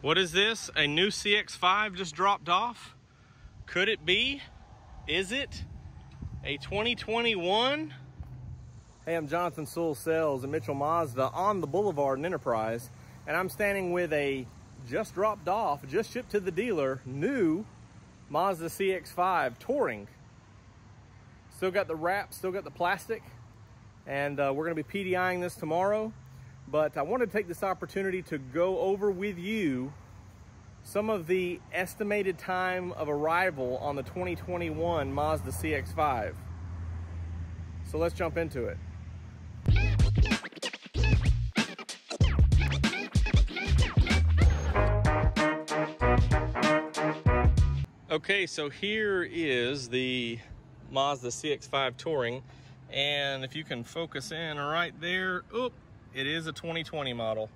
What is this? A new CX-5 just dropped off? Could it be? Is it a 2021? Hey, I'm Jonathan Sewell Sales at Mitchell Mazda on the Boulevard in Enterprise, and I'm standing with a just dropped off, just shipped to the dealer, new Mazda CX-5 Touring. Still got the wrap, still got the plastic, and we're gonna be PDIing this tomorrow. But I wanted to take this opportunity to go over with you some of the estimated time of arrival on the 2021 Mazda CX-5. So let's jump into it. Okay, so here is the Mazda CX-5 Touring, and if you can focus in right there, oop, it is a 2020 model.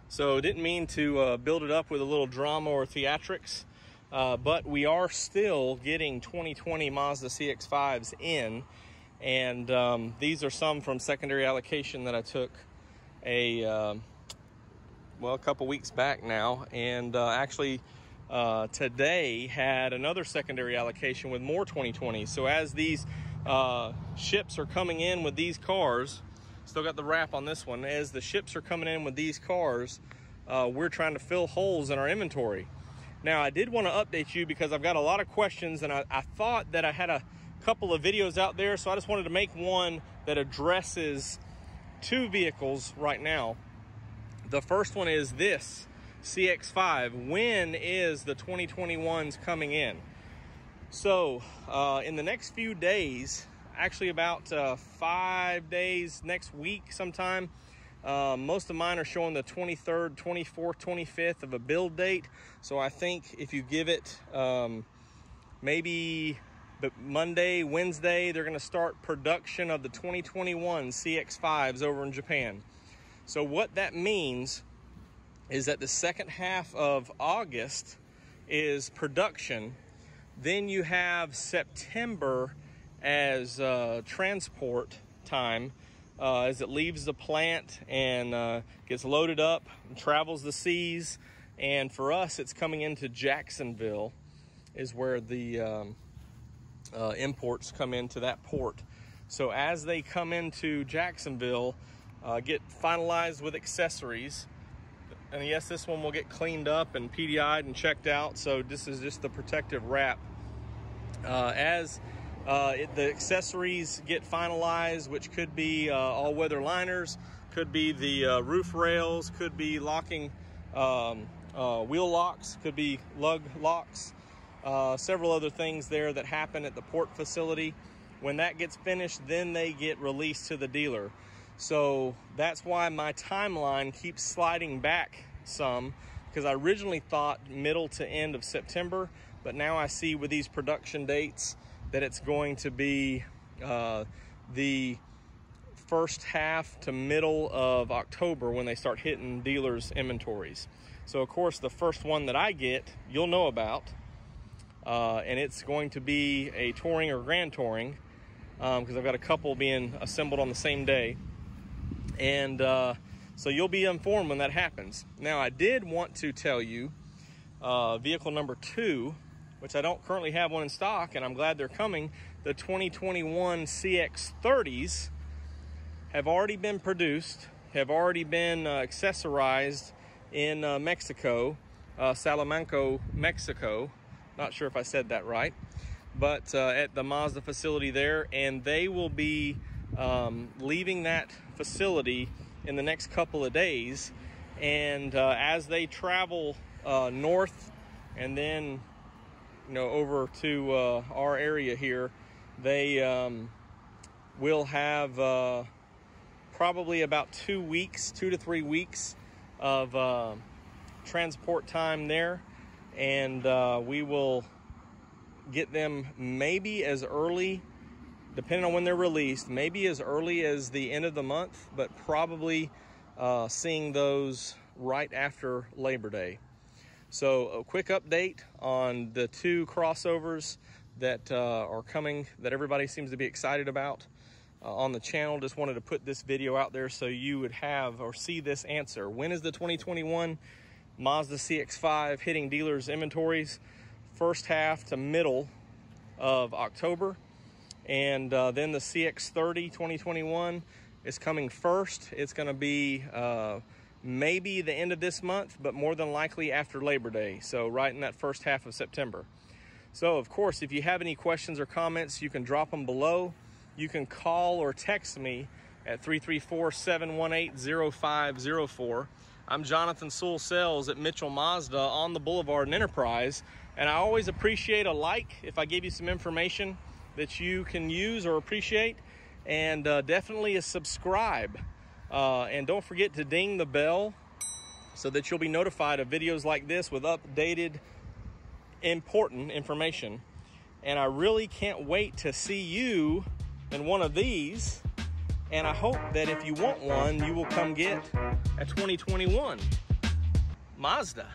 So didn't mean to build it up with a little drama or theatrics, but we are still getting 2020 Mazda CX-5s in, and these are some from secondary allocation that I took a couple weeks back now, and actually today had another secondary allocation with more 2020s. So as these ships are coming in with these cars, still got the wrap on this one, as the ships are coming in with these cars, we're trying to fill holes in our inventory. Now, I did want to update you because I've got a lot of questions, and I thought that I had a couple of videos out there, so I just wanted to make one that addresses two vehicles right now. The first one is this CX-5. When is the 2021s coming in? So in the next few days, actually about 5 days, next week sometime, most of mine are showing the 23rd, 24th, 25th of a build date. So I think if you give it maybe the Monday, Wednesday, they're going to start production of the 2021 CX-5s over in Japan. So what that means is that the second half of August is production. Then you have September as transport time, as it leaves the plant and gets loaded up and travels the seas. And for us, it's coming into Jacksonville is where the imports come into that port. So as they come into Jacksonville, get finalized with accessories. And yes, this one will get cleaned up and PDI'd and checked out. So this is just the protective wrap. As the accessories get finalized, which could be all-weather liners, could be the roof rails, could be locking wheel locks, could be lug locks, several other things there that happen at the port facility. When that gets finished, then they get released to the dealer. So that's why my timeline keeps sliding back some, because I originally thought middle to end of September, but now I see with these production dates that it's going to be the first half to middle of October when they start hitting dealers' inventories. So of course the first one that I get, you'll know about, and it's going to be a Touring or Grand Touring, because I've got a couple being assembled on the same day. And so you'll be informed when that happens. Now, I did want to tell you vehicle number 2, which I don't currently have one in stock, and I'm glad they're coming. The 2021 CX-30s have already been produced, have already been accessorized in Mexico, Salamanca, Mexico. Not sure if I said that right, but at the Mazda facility there, and they will be leaving that facility in the next couple of days. And as they travel north and then over to our area here, they will have probably about 2 to 3 weeks of transport time there, and we will get them maybe as early, depending on when they're released, maybe as early as the end of the month, but probably seeing those right after Labor Day. So a quick update on the 2 crossovers that are coming, that everybody seems to be excited about on the channel. Just wanted to put this video out there so you would have or see this answer. When is the 2021 Mazda CX-5 hitting dealers' inventories first half to middle of October. And then the CX-30 2021 is coming first. It's going to be maybe the end of this month, but more than likely after Labor Day. So right in that first half of September. So of course, if you have any questions or comments, you can drop them below. You can call or text me at 334-718-0504. I'm Jonathan Sewell Sells at Mitchell Mazda on the Boulevard in Enterprise. And I always appreciate a like if I give you some information that you can use or appreciate. And definitely a subscribe. And don't forget to ding the bell so that you'll be notified of videos like this with updated, important information. And I really can't wait to see you in one of these. And I hope that if you want one, you will come get a 2021 Mazda.